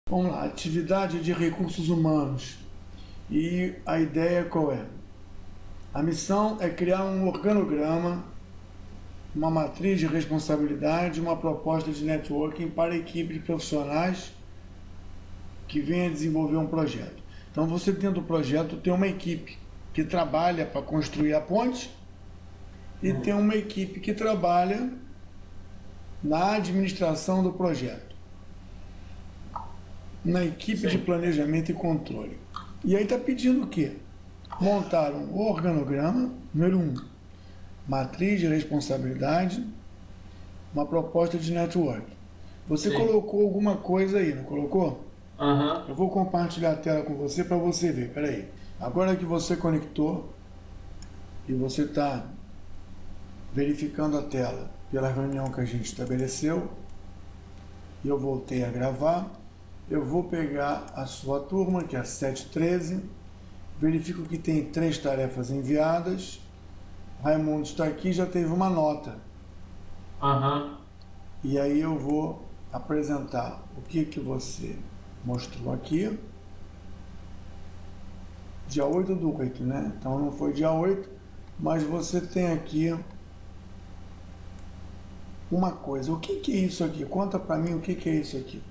Vamos lá, atividade de recursos humanos. E a ideia qual é? A missão é criar um organograma, uma matriz de responsabilidade, uma proposta de networking para a equipe de profissionais que venha desenvolver um projeto. Então você dentro do projeto tem uma equipe que trabalha para construir a ponte e tem uma equipe que trabalha na administração do projeto, na equipe de planejamento e controle. E aí está pedindo o quê? Montar um organograma, número 1, matriz de responsabilidade, uma proposta de network. Você colocou alguma coisa aí, não colocou? Eu vou compartilhar a tela com você para você ver. Peraí. Agora que você conectou e você está verificando a tela pela reunião que a gente estabeleceu, e eu voltei a gravar, eu vou pegar a sua turma, que é a 713, verifico que tem 3 tarefas enviadas. Raimundo está aqui, já teve uma nota. E aí eu vou apresentar o que você mostrou aqui. Dia 8/8, né? Então não foi dia 8, mas você tem aqui uma coisa. O que é isso aqui? Conta para mim o que é isso aqui.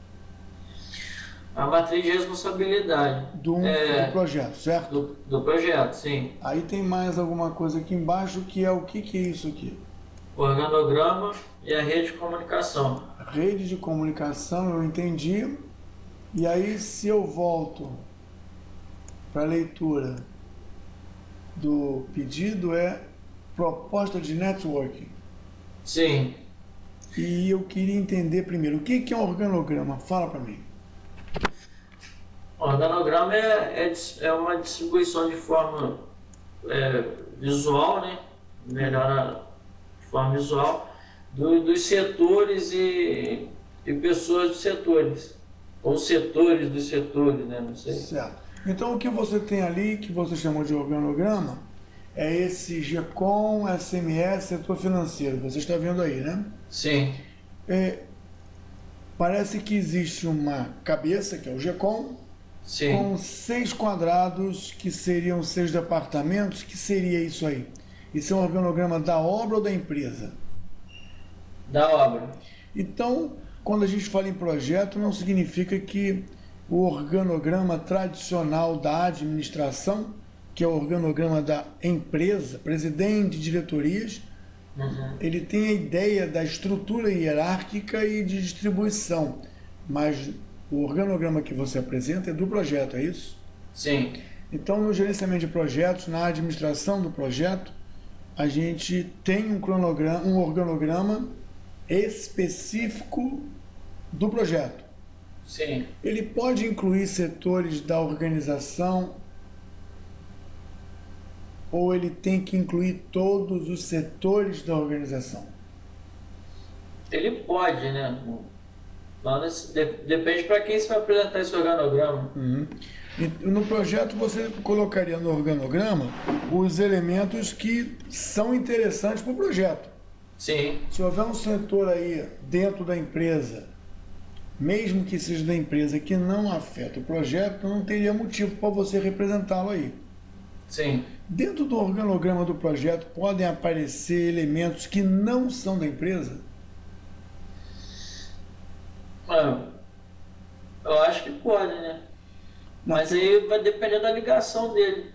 A matriz de responsabilidade. Do projeto, certo? Do projeto, sim. Aí tem mais alguma coisa aqui embaixo que é o que é isso aqui? O organograma e a rede de comunicação. Rede de comunicação, eu entendi. E aí se eu volto para a leitura do pedido, é proposta de networking. Sim. E eu queria entender primeiro, o que é um organograma? Fala para mim. O organograma é uma distribuição de forma visual, né? Melhora de forma visual, dos setores e pessoas dos setores. Ou setores dos setores, né? Não sei. Certo. Então o que você tem ali, que você chamou de organograma, é esse GECOM, SMS, setor financeiro. Você está vendo aí, né? Sim. Parece que existe uma cabeça, que é o GECOM, Sim. com 6 quadrados, que seriam 6 departamentos. Que seria isso aí? Isso é um organograma da obra ou da empresa? Da obra. Então, quando a gente fala em projeto, não significa que o organograma tradicional da administração, que é o organograma da empresa, presidente, diretorias, ele tem a ideia da estrutura hierárquica e de distribuição, mas o organograma que você apresenta é do projeto, é isso? Sim. Então, no gerenciamento de projetos, na administração do projeto, a gente tem um organograma específico do projeto. Sim. Ele pode incluir setores da organização ou ele tem que incluir todos os setores da organização? Ele pode, né? Depende para quem você vai apresentar esse organograma. E no projeto você colocaria no organograma os elementos que são interessantes para o projeto. Sim. Se houver um setor aí dentro da empresa, mesmo que seja da empresa, que não afeta o projeto, não teria motivo para você representá-lo aí. Sim. Dentro do organograma do projeto podem aparecer elementos que não são da empresa? Eu acho que pode, né? Mas aí vai depender da ligação dele.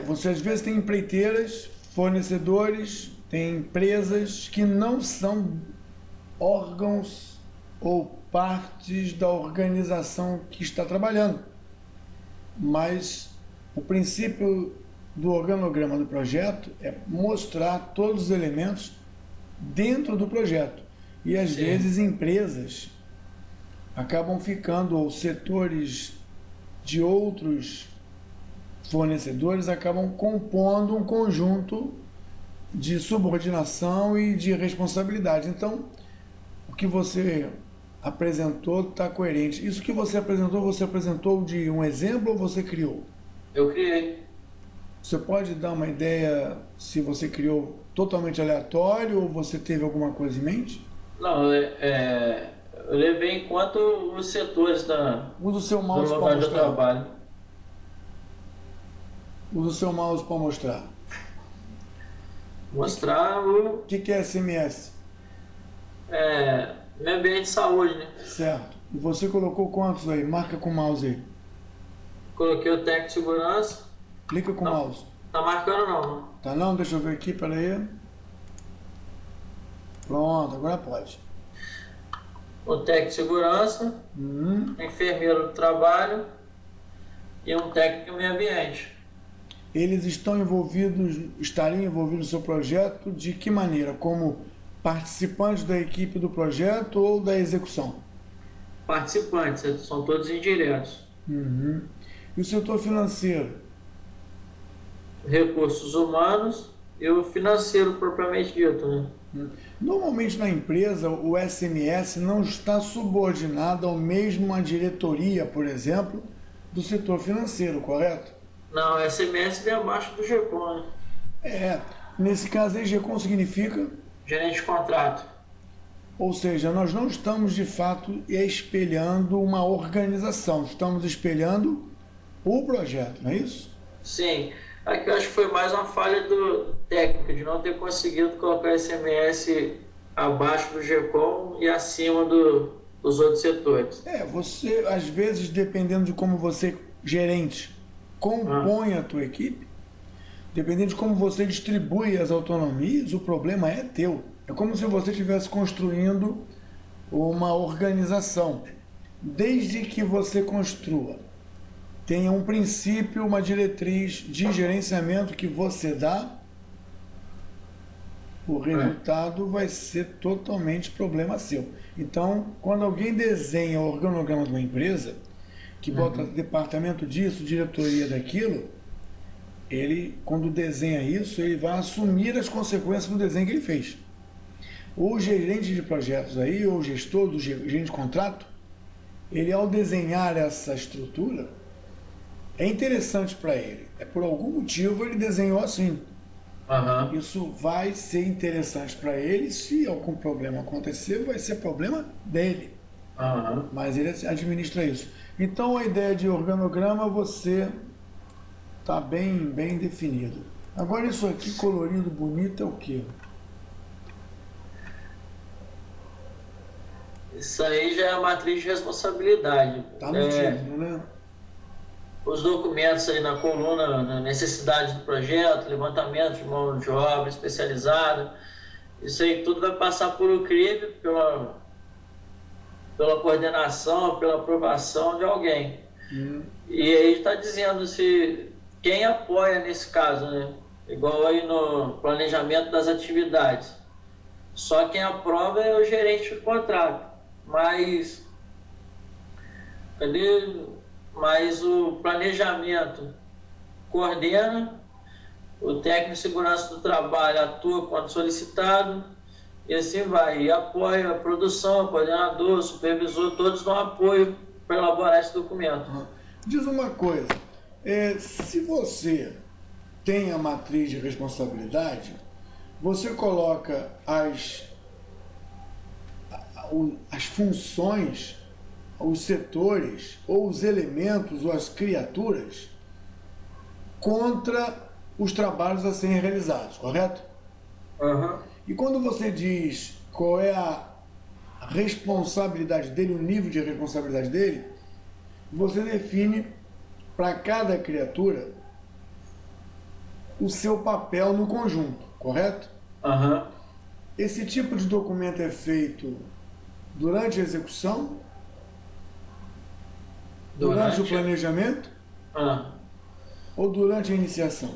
Você às vezes tem empreiteiras, fornecedores, tem empresas que não são órgãos ou partes da organização que está trabalhando. Mas o princípio do organograma do projeto é mostrar todos os elementos dentro do projeto. E às vezes empresas acabam ficando, ou setores de outros fornecedores acabam compondo um conjunto de subordinação e de responsabilidade. Então, o que você apresentou está coerente. Isso que você apresentou de um exemplo ou você criou? Eu criei. Você pode dar uma ideia se você criou totalmente aleatório ou você teve alguma coisa em mente? Não, Eu levei em conta os setores Usa o seu do mouse para local de mostrar. trabalho. Usa o seu mouse para mostrar. Mostrar O que é SMS? meio ambiente de saúde, né? Certo. E você colocou quantos aí? Marca com o mouse aí. Coloquei o técnico de segurança. Clica com o mouse. Tá marcando não, né? Tá não? Deixa eu ver aqui, peraí. Pronto, agora pode. O técnico de segurança, enfermeiro do trabalho e um técnico de meio ambiente. Eles estão estariam envolvidos no seu projeto de que maneira? Como participantes da equipe do projeto ou da execução? Participantes, são todos indiretos. E o setor financeiro? Recursos humanos e o financeiro propriamente dito, né? Normalmente na empresa o SMS não está subordinado ao mesmo à diretoria, por exemplo, do setor financeiro, correto? Não, SMS vem abaixo do GECOM, né? Nesse caso aí, GECOM significa? Gerente de contrato. Ou seja, nós não estamos de fato espelhando uma organização, estamos espelhando o projeto, não é isso? Sim, aqui eu acho que foi mais uma falha do técnico, de não ter conseguido colocar SMS abaixo do GECOM e acima dos outros setores. Você, às vezes, dependendo de como você, gerente, compõe a tua equipe, dependendo de como você distribui as autonomias, o problema é teu. É como se você estivesse construindo uma organização. Desde que você construa, tenha um princípio, uma diretriz de gerenciamento que você dá, o resultado vai ser totalmente problema seu. Então, quando alguém desenha o organograma de uma empresa, que bota departamento disso, diretoria daquilo, ele, quando desenha isso, ele vai assumir as consequências do desenho que ele fez. O gerente de projetos aí, ou o gestor do gerente de contrato, ele, ao desenhar essa estrutura, é interessante para ele. Por algum motivo ele desenhou assim. Isso vai ser interessante para ele. Se algum problema acontecer, vai ser problema dele. Mas ele administra isso. Então a ideia de organograma você está bem definido. Agora isso aqui colorido bonito é o quê? Isso aí já é a matriz de responsabilidade. Tá no título, né? Os documentos aí na coluna, necessidades do projeto, levantamento de mão de obra especializada, isso aí tudo vai passar por o CRIB, pela coordenação, pela aprovação de alguém. E aí está dizendo se quem apoia nesse caso, né? Igual aí no planejamento das atividades. Só quem aprova é o gerente de contrato. Mas o planejamento coordena, o técnico de segurança do trabalho atua quando solicitado, e assim vai. E apoia a produção, o coordenador, o supervisor, todos dão apoio para elaborar esse documento. Diz uma coisa, se você tem a matriz de responsabilidade, você coloca as funções, os setores, ou os elementos, ou as criaturas, contra os trabalhos a serem realizados, correto? E quando você diz qual é a responsabilidade dele, o nível de responsabilidade dele, você define para cada criatura o seu papel no conjunto, correto? Esse tipo de documento é feito durante a execução, durante o planejamento ou durante a iniciação?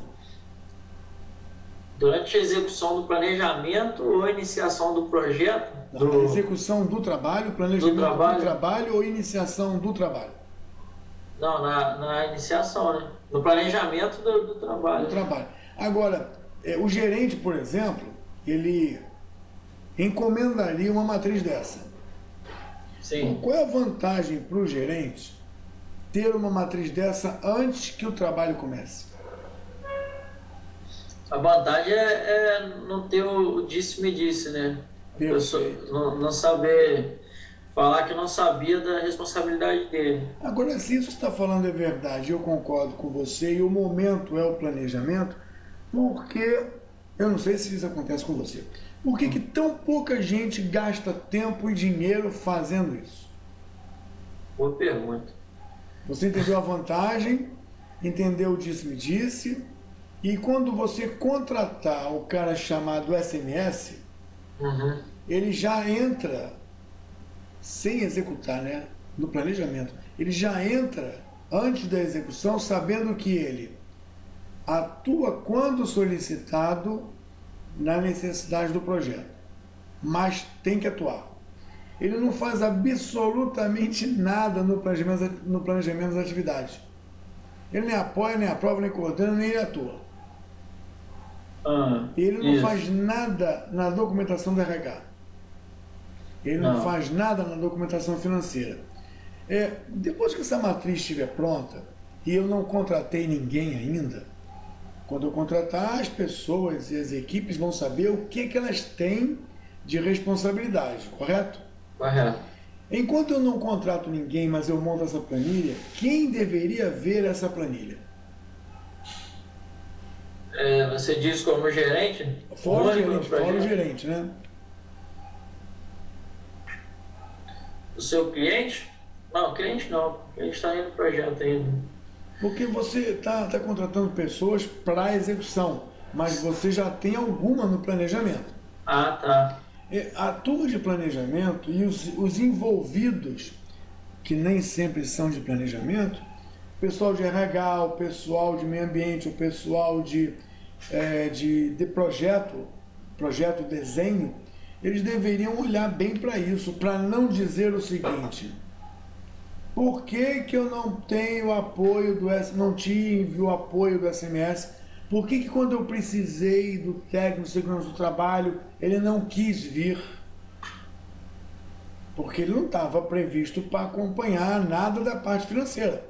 Durante a execução do planejamento ou a iniciação do projeto? A execução do trabalho, planejamento do trabalho ou iniciação do trabalho? Não, na iniciação, né? No planejamento do trabalho. Do trabalho. Agora, o gerente, por exemplo, ele encomendaria uma matriz dessa. Sim. Qual é a vantagem para o gerente ter uma matriz dessa antes que o trabalho comece? A vantagem é não ter o disse-me-disse, né? Perfeito. Não saber falar que não sabia da responsabilidade dele. Agora, se isso que está falando é verdade, eu concordo com você, e o momento é o planejamento, porque, eu não sei se isso acontece com você, por que que tão pouca gente gasta tempo e dinheiro fazendo isso? Boa pergunta. Você entendeu a vantagem, entendeu o disse-me-disse, e quando você contratar o cara chamado SMS, Uhum. ele já entra, sem executar, né, no planejamento, ele já entra antes da execução sabendo que ele atua quando solicitado na necessidade do projeto, mas tem que atuar. Ele não faz absolutamente nada no planejamento das atividades. Ele nem apoia, nem aprova, nem coordena, nem atua. Ele não Isso. faz nada na documentação do RH. Ele não faz nada na documentação financeira. Depois que essa matriz estiver pronta, e eu não contratei ninguém ainda, quando eu contratar, as pessoas e as equipes vão saber o que elas têm de responsabilidade, correto? Correto. Enquanto eu não contrato ninguém, mas eu monto essa planilha, quem deveria ver essa planilha? Você diz como gerente? Fora o gerente, né? O seu cliente? Não, cliente não. O cliente está indo no projeto ainda. Porque você está contratando pessoas para execução, mas você já tem alguma no planejamento. Ah, tá. A turma de planejamento e os envolvidos, que nem sempre são de planejamento, o pessoal de RH, o pessoal de meio ambiente, o pessoal de projeto desenho, eles deveriam olhar bem para isso, para não dizer o seguinte: por que que eu não tenho apoio não tive o apoio do SMS? Por que que quando eu precisei do técnico de segurança do trabalho, ele não quis vir? Porque ele não estava previsto para acompanhar nada da parte financeira.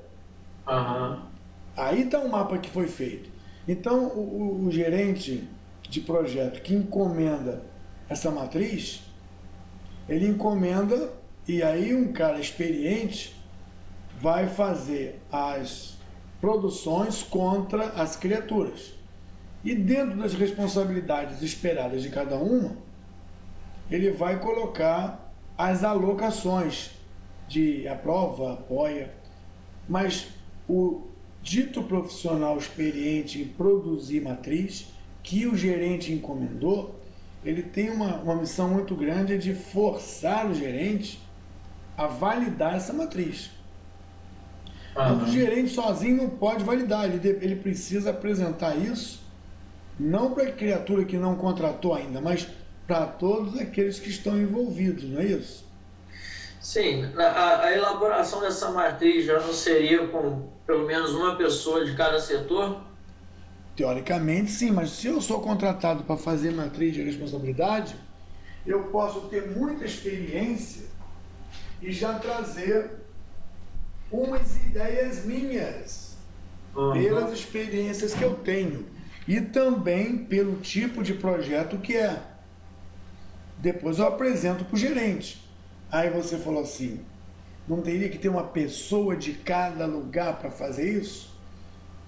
Uhum. Aí está o mapa que foi feito. Então, o gerente de projeto que encomenda essa matriz, ele encomenda, e aí um cara experiente vai fazer as produções contra as criaturas. E dentro das responsabilidades esperadas de cada uma, ele vai colocar as alocações de aprova, apoia, mas o dito profissional experiente em produzir matriz, que o gerente encomendou, ele tem uma missão muito grande de forçar o gerente a validar essa matriz. Mas o gerente sozinho não pode validar, ele precisa apresentar isso, não para a criatura que não contratou ainda, mas para todos aqueles que estão envolvidos, não é isso? Sim, a elaboração dessa matriz já não seria com pelo menos uma pessoa de cada setor? Teoricamente sim, mas se eu sou contratado para fazer matriz de responsabilidade, eu posso ter muita experiência e já trazer umas ideias minhas, pelas experiências que eu tenho e também pelo tipo de projeto que é. Depois eu apresento para o gerente. Aí você falou assim, não teria que ter uma pessoa de cada lugar para fazer isso?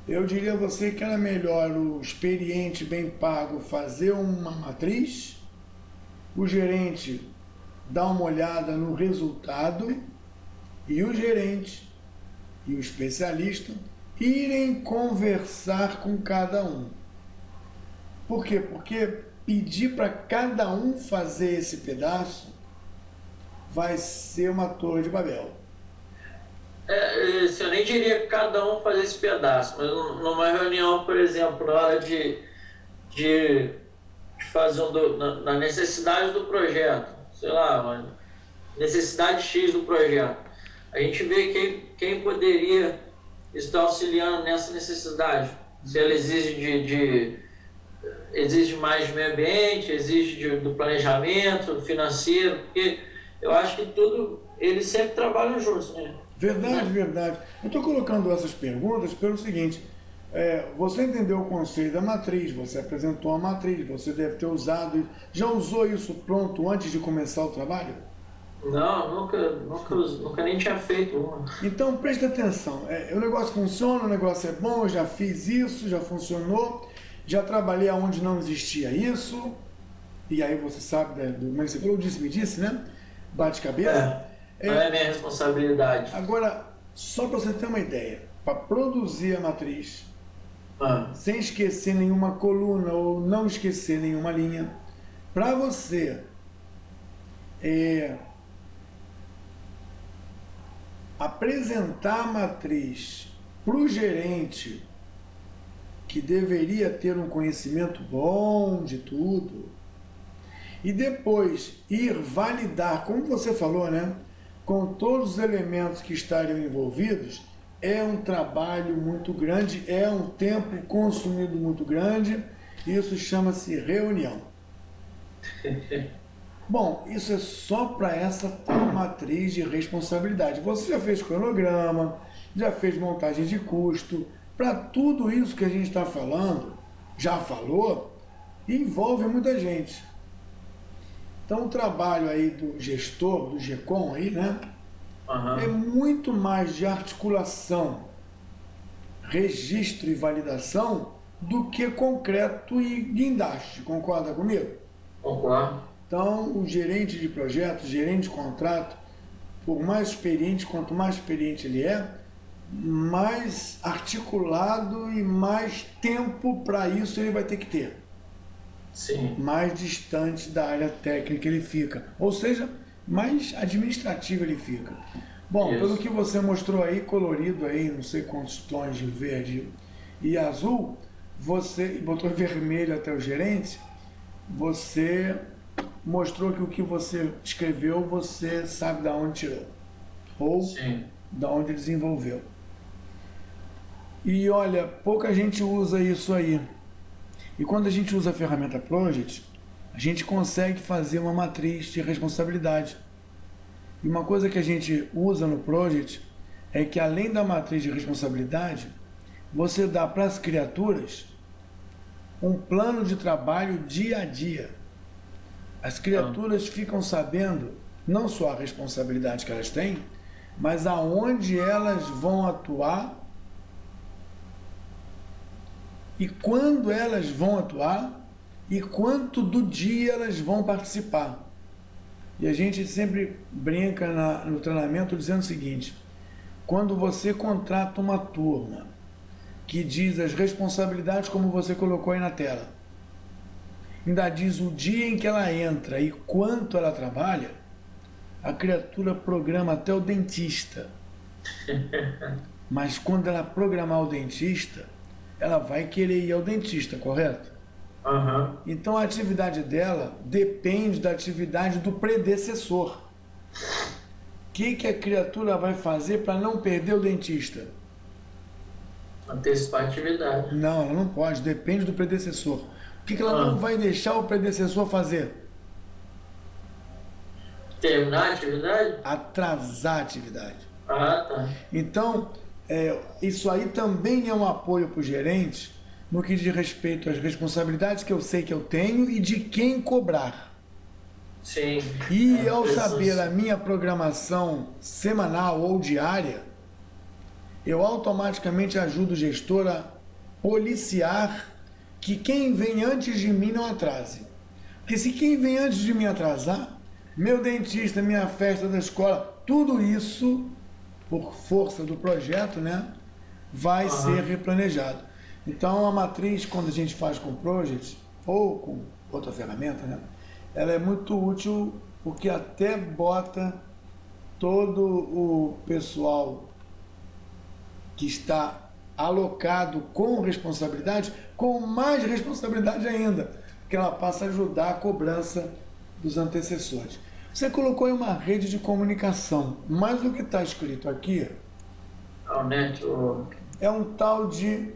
Eu diria a você que era melhor o experiente bem pago fazer uma matriz, o gerente dar uma olhada no resultado e o gerente e o especialista irem conversar com cada um. Por quê? Porque pedir para cada um fazer esse pedaço vai ser uma torre de Babel. Eu nem diria que cada um fazer esse pedaço, mas numa reunião, por exemplo, na hora de fazer na necessidade do projeto, sei lá, uma necessidade X do projeto, a gente vê quem poderia estar auxiliando nessa necessidade. Se ela exige exige mais de meio ambiente, exige do planejamento, do financeiro, porque eu acho que eles sempre trabalham juntos, né? Verdade, verdade. Eu estou colocando essas perguntas pelo seguinte, você entendeu o conceito da matriz, você apresentou a matriz, você deve ter usado, já usou isso pronto antes de começar o trabalho? Não, nunca nem tinha feito uma. Então presta atenção, o negócio funciona, o negócio é bom, eu já fiz isso, já funcionou, já trabalhei onde não existia isso, e aí você sabe, né, mas você falou, me disse, né? Bate-cabeça. Não é minha responsabilidade. Agora, só para você ter uma ideia, para produzir a matriz, sem esquecer nenhuma coluna ou não esquecer nenhuma linha, para você apresentar a matriz para o gerente, que deveria ter um conhecimento bom de tudo, e depois ir validar, como você falou, né, com todos os elementos que estariam envolvidos, é um trabalho muito grande, é um tempo consumido muito grande, isso chama-se reunião. Bom, isso é só para essa tal matriz de responsabilidade. Você já fez cronograma, já fez montagem de custo, para tudo isso que a gente está falando, já falou, envolve muita gente. Então o trabalho aí do gestor, do GECOM aí, né? É muito mais de articulação, registro e validação do que concreto e guindaste. Concorda comigo? Concordo. Então, o gerente de projeto, gerente de contrato, por mais experiente, quanto mais experiente ele é, mais articulado e mais tempo para isso ele vai ter que ter. Sim. Mais distante da área técnica ele fica. Ou seja, mais administrativo ele fica. Bom, isso. Pelo que você mostrou aí, colorido aí, não sei quantos tons de verde e azul, você botou vermelho até o gerente, você mostrou que o que você escreveu você sabe de onde tirou. Ou de onde desenvolveu. E olha, pouca gente usa isso aí. E quando a gente usa a ferramenta Project, a gente consegue fazer uma matriz de responsabilidade. E uma coisa que a gente usa no Project é que além da matriz de responsabilidade, você dá para as criaturas um plano de trabalho dia a dia. As criaturas ficam sabendo não só a responsabilidade que elas têm, mas aonde elas vão atuar e quando elas vão atuar e quanto do dia elas vão participar. E a gente sempre brinca no treinamento dizendo o seguinte: quando você contrata uma turma que diz as responsabilidades como você colocou aí na tela, ainda diz o dia em que ela entra e quanto ela trabalha, a criatura programa até o dentista. Mas quando ela programar o dentista, ela vai querer ir ao dentista, correto? Então a atividade dela depende da atividade do predecessor. O que a criatura vai fazer para não perder o dentista? Antecipar a atividade. Não, ela não pode, depende do predecessor. O que ela não vai deixar o predecessor fazer? Terminar a atividade? Atrasar a atividade. Tá. Então, isso aí também é um apoio para o gerente no que diz respeito às responsabilidades que eu sei que eu tenho e de quem cobrar. Sim. E ao saber a minha programação semanal ou diária, eu automaticamente ajudo o gestor a policiar que quem vem antes de mim não atrase. Porque se quem vem antes de mim atrasar, meu dentista, minha festa da escola, tudo isso, por força do projeto, né, vai ser replanejado. Então a matriz, quando a gente faz com Project ou com outra ferramenta, né, ela é muito útil porque até bota todo o pessoal que está alocado com responsabilidade, com mais responsabilidade ainda, porque ela passa a ajudar a cobrança dos antecessores. Você colocou em uma rede de comunicação, mas o que está escrito aqui é um tal de...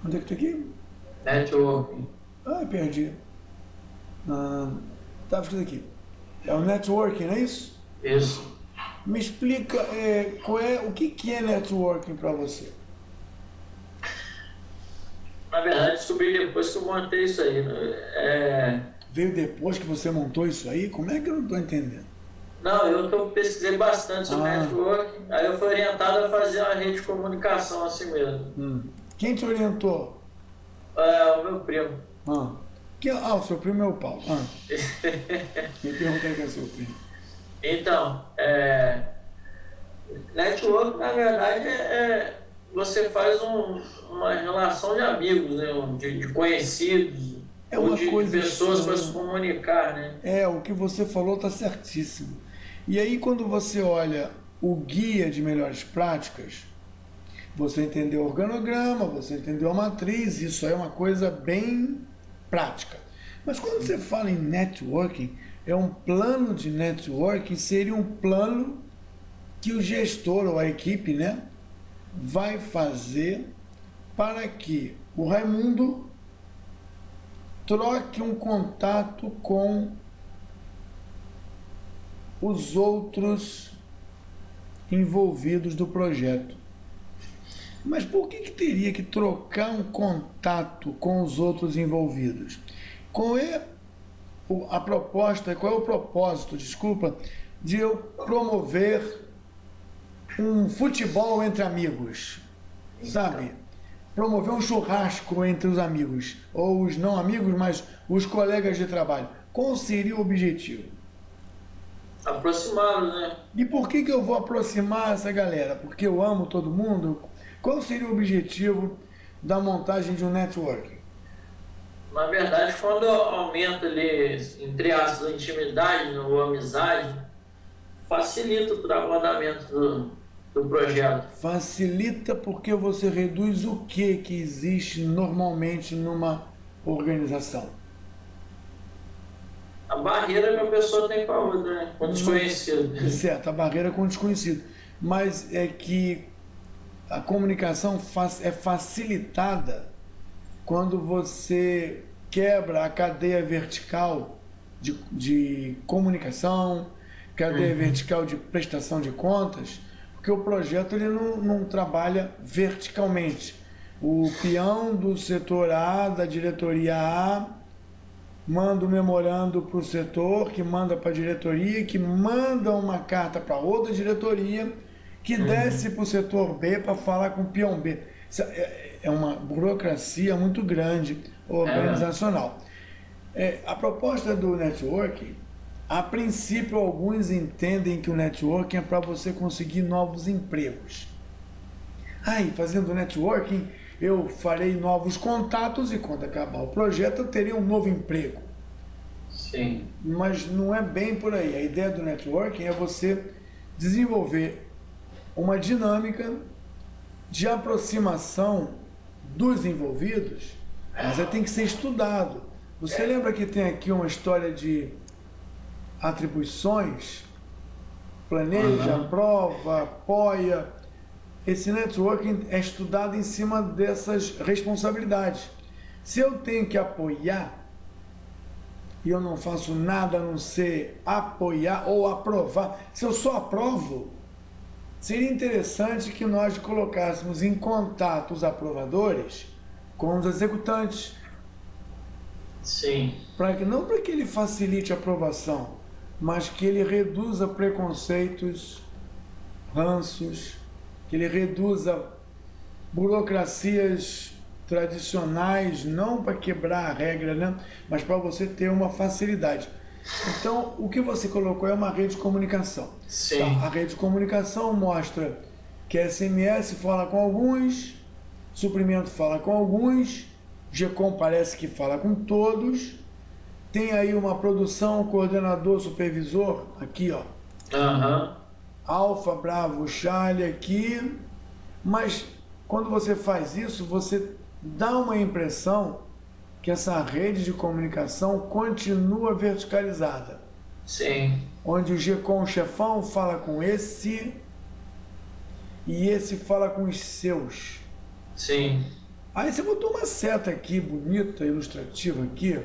Onde é que está aqui? Networking. Perdi. Estava escrito aqui. É o networking, não é isso? Isso. Me explica o que é networking para você? Na verdade, descobri depois que eu montei isso aí. Veio depois que você montou isso aí? Como é que eu não estou entendendo? Não, eu pesquisei bastante sobre network, aí eu fui orientado a fazer uma rede de comunicação assim mesmo. Quem te orientou? O meu primo. O seu primo é o Paulo. Me perguntei quem é seu primo. Então, network, na verdade, você faz uma relação de amigos, né? De conhecidos, ou de pessoas para se comunicar, né? O que você falou está certíssimo. E aí, quando você olha o guia de melhores práticas, você entendeu o organograma, você entendeu a matriz, isso é uma coisa bem prática. Mas quando você fala em networking, um plano de networking seria um plano que o gestor ou a equipe, né, vai fazer para que o Raimundo troque um contato com os outros envolvidos do projeto. Mas por que teria que trocar um contato com os outros envolvidos? Qual é a proposta, qual é o propósito, de eu promover um futebol entre amigos, sabe? Promover um churrasco entre os amigos, ou os não amigos, mas os colegas de trabalho. Qual seria o objetivo? Aproximá-los, né? E por que eu vou aproximar essa galera? Porque eu amo todo mundo? Qual seria o objetivo da montagem de um networking? Na verdade, quando aumenta ali, entre aspas, a intimidade ou amizade, facilita o andamento do projeto. Facilita porque você reduz o que existe normalmente numa organização? A barreira que a pessoa tem com a outra, né? Com o desconhecido. Certo, a barreira com o desconhecido. Mas é que a comunicação é facilitada quando você quebra a cadeia vertical de comunicação, cadeia vertical de prestação de contas, porque o projeto ele não trabalha verticalmente. O peão do setor A, da diretoria A, manda um memorando para o setor, que manda para a diretoria, que manda uma carta para outra diretoria, que desce para o setor B para falar com o peão B. Isso é uma burocracia muito grande organizacional. A proposta do networking, a princípio alguns entendem que o networking é para você conseguir novos empregos. Fazendo networking eu farei novos contatos e quando acabar o projeto eu terei um novo emprego. Sim. Mas não é bem por aí. A ideia do networking é você desenvolver uma dinâmica de aproximação dos envolvidos, mas tem que ser estudado. Você lembra que tem aqui uma história de atribuições? Planeja, aprova, apoia. Esse networking é estudado em cima dessas responsabilidades. Se eu tenho que apoiar e eu não faço nada a não ser apoiar ou aprovar, se eu só aprovo, seria interessante que nós colocássemos em contato os aprovadores com os executantes. Sim. Não para que ele facilite a aprovação, mas que ele reduza preconceitos, ranços, que ele reduza burocracias tradicionais, não para quebrar a regra, né? Mas para você ter uma facilidade. Então, o que você colocou é uma rede de comunicação. Sim. A rede de comunicação mostra que a SMS fala com alguns, suprimento fala com alguns, GECOM parece que fala com todos, tem aí uma produção, coordenador, supervisor, aqui ó. Alfa, Bravo, Charlie aqui, mas quando você faz isso, você dá uma impressão que essa rede de comunicação continua verticalizada. Sim. Onde o GECOM chefão fala com esse e esse fala com os seus. Sim. Aí você botou uma seta aqui, bonita, ilustrativa aqui,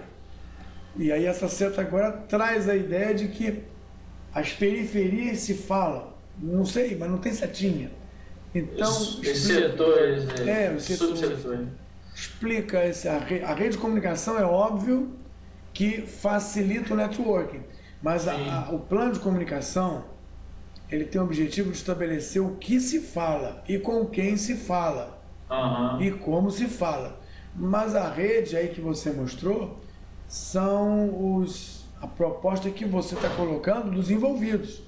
e aí essa seta agora traz a ideia de que as periferias se falam. Não sei, mas não tem setinha. Então, os setores, os setores. Explica a rede de comunicação, é óbvio que facilita o networking, Mas o plano de comunicação, ele tem o objetivo de estabelecer o que se fala e com quem se fala e como se fala. Mas a rede aí que você mostrou são a proposta que você está colocando dos envolvidos.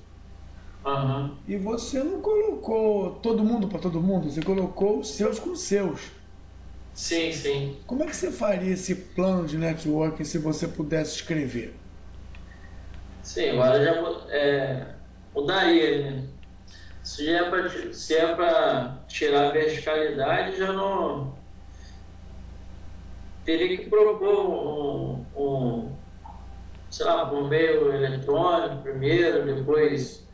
E você não colocou todo mundo para todo mundo, você colocou os seus com os seus. Sim, sim. Como é que você faria esse plano de networking se você pudesse escrever? Sim, agora já mudaria, né? Se é para tirar a verticalidade, já não teria que propor sei lá, um meio eletrônico primeiro, depois,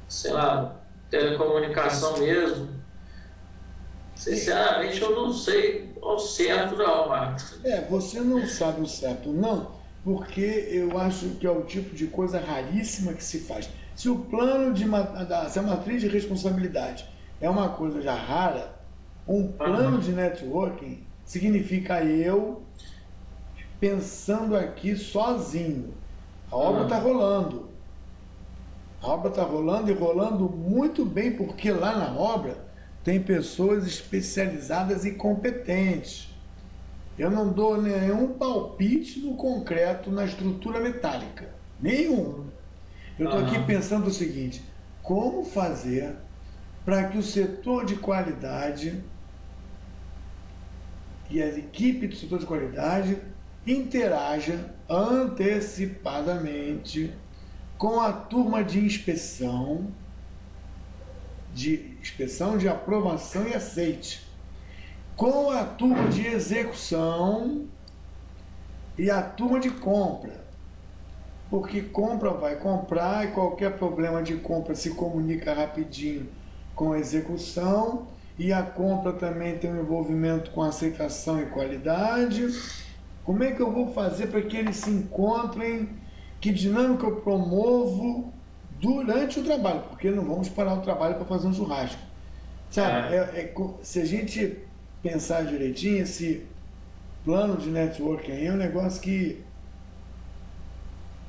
sei lá, telecomunicação mesmo. Sinceramente, eu não sei ao certo não, Marcos. Você não sabe o certo, não, porque eu acho que é o tipo de coisa raríssima que se faz. Se o plano se a matriz de responsabilidade é uma coisa já rara, um plano de networking significa eu pensando aqui sozinho. A obra está rolando. A obra está rolando e rolando muito bem, porque lá na obra tem pessoas especializadas e competentes. Eu não dou nenhum palpite no concreto, na estrutura metálica. Nenhum. Eu estou aqui pensando o seguinte: como fazer para que o setor de qualidade e a equipe do setor de qualidade interaja antecipadamente com a turma de inspeção de aprovação e aceite, com a turma de execução e a turma de compra. Porque compra vai comprar e qualquer problema de compra se comunica rapidinho com a execução, e a compra também tem um envolvimento com aceitação e qualidade. Como é que eu vou fazer para que eles se encontrem? Que dinâmica eu promovo durante o trabalho? Porque não vamos parar o trabalho para fazer um churrasco. Sabe, se a gente pensar direitinho, esse plano de networking é um negócio que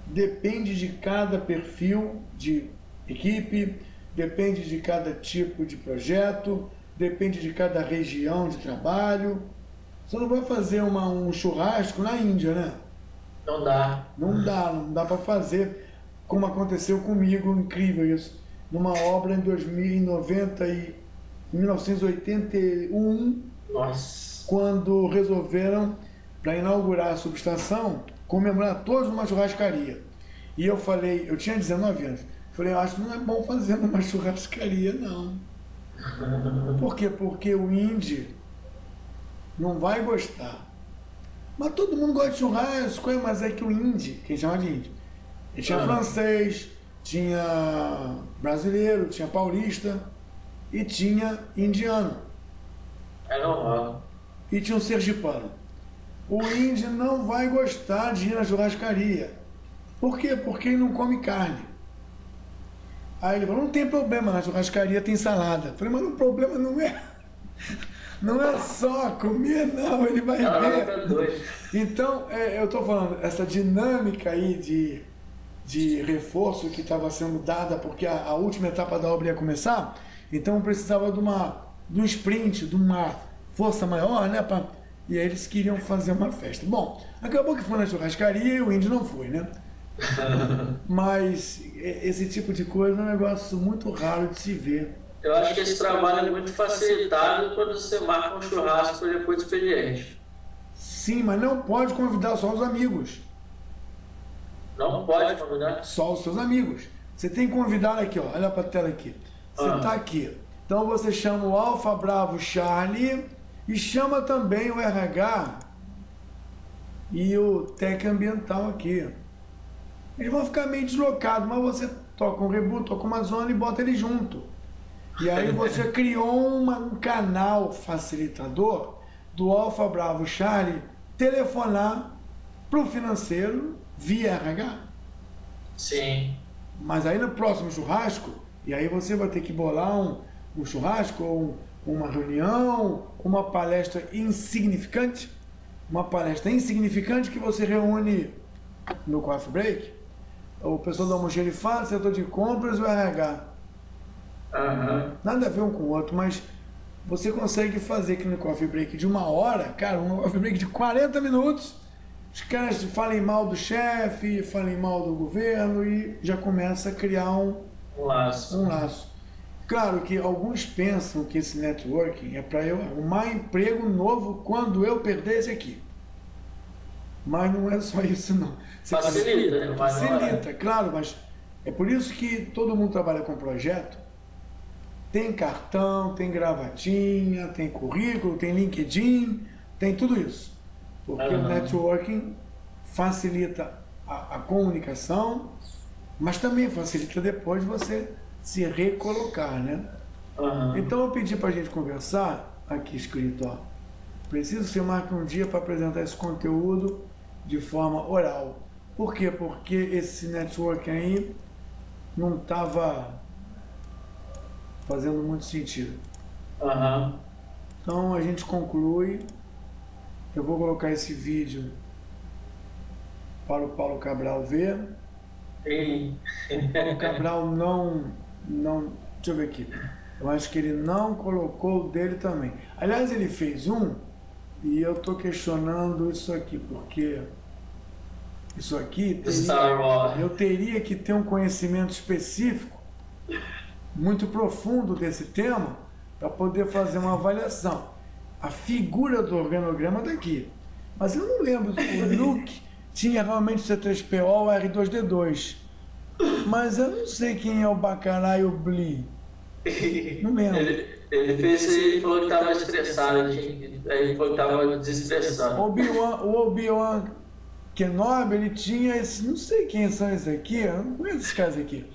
depende de cada perfil de equipe, depende de cada tipo de projeto, depende de cada região de trabalho. Você não vai fazer um churrasco na Índia, né? Não dá. Não dá para fazer, como aconteceu comigo, incrível isso. Numa obra em 1981, nossa, quando resolveram, para inaugurar a subestação, comemorar todos numa churrascaria. E eu falei, eu tinha 19 anos, falei, eu acho que não é bom fazer numa churrascaria, não. Por quê? Porque o índio não vai gostar. Mas todo mundo gosta de churrasco, mas é que o índio, que chama de índio, ele tinha francês, tinha brasileiro, tinha paulista e tinha indiano. É normal. E tinha um sergipano. O índio não vai gostar de ir na churrascaria. Por quê? Porque ele não come carne. Aí ele falou, não tem problema, na churrascaria tem salada. Eu falei, mas o problema não é só comer, não, ele vai ver. Então, eu estou falando, essa dinâmica aí de reforço que estava sendo dada, porque a última etapa da obra ia começar, então precisava de um sprint, de uma força maior, né? E aí eles queriam fazer uma festa. Bom, acabou que foi na churrascaria e o índio não foi, né? Mas esse tipo de coisa é um negócio muito raro de se ver. Eu acho que esse trabalho é muito facilitado quando você marca um churrasco depois do expediente. Sim, mas não pode convidar só os amigos. Não pode convidar? Só os seus amigos. Você tem que convidar aqui, ó, olha para a tela aqui. Você está aqui. Então você chama o Alfa Bravo Charlie e chama também o RH e o Tec Ambiental aqui. Eles vão ficar meio deslocados, mas você toca um reboot, toca uma zona e bota ele junto. E aí você criou um canal facilitador do Alfa Bravo Charlie telefonar para o financeiro via RH. Sim. Mas aí no próximo churrasco, e aí você vai ter que bolar um churrasco, ou uma reunião, uma palestra insignificante que você reúne no coffee break, o pessoal do almoxerifado, setor de compras e o RH. Nada a ver um com o outro, mas você consegue fazer aqui no coffee break de 1 hora, cara, um coffee break de 40 minutos, os caras falem mal do chefe, falem mal do governo e já começa a criar um laço. Claro que alguns pensam que esse networking é para eu arrumar emprego novo quando eu perder esse aqui. Mas não é só isso, não. Facilita, né? Facilita, claro, mas é por isso que todo mundo trabalha com projeto. Tem cartão, tem gravatinha, tem currículo, tem LinkedIn, tem tudo isso. Porque o networking facilita a comunicação, mas também facilita depois você se recolocar, né? Então eu pedi para a gente conversar, aqui escrito, ó. Preciso que você marque um dia para apresentar esse conteúdo de forma oral. Por quê? Porque esse networking aí não estava fazendo muito sentido. Então a gente conclui. Eu vou colocar esse vídeo para o Paulo Cabral ver. O Paulo Cabral não, deixa eu ver aqui. Eu acho que ele não colocou o dele também. Aliás, ele fez um e eu estou questionando isso aqui, porque isso aqui eu teria que ter um conhecimento específico, muito profundo desse tema, para poder fazer uma avaliação. A figura do organograma daqui. Mas eu não lembro, o Luke tinha realmente C3PO ou R2D2. Mas eu não sei quem é o Baccarat e o Blee. Não lembro. Ele fez isso e falou que estava estressado. Ele falou que estava desestressado. O Obi-Wan Kenobi, ele tinha esse... Não sei quem são esses aqui, eu não conheço esses caras aqui.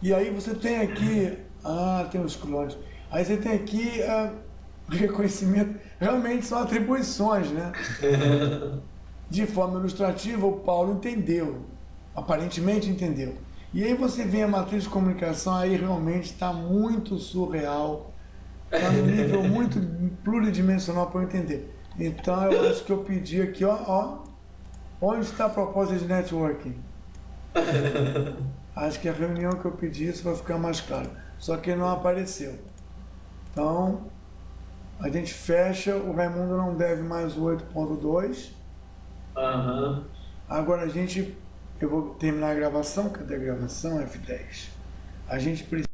E aí você tem aqui... tem os clones. Aí você tem aqui reconhecimento. Realmente são atribuições, né? De forma ilustrativa, o Paulo entendeu. Aparentemente entendeu. E aí você vê a matriz de comunicação, aí realmente está muito surreal. Está num nível muito pluridimensional para eu entender. Então eu acho que eu pedi aqui, onde está a proposta de networking? Acho que a reunião que eu pedi, isso vai ficar mais claro. Só que não apareceu. Então, a gente fecha, o Raimundo não deve mais o 8.2. Agora eu vou terminar a gravação, cadê a gravação? F10. A gente precisa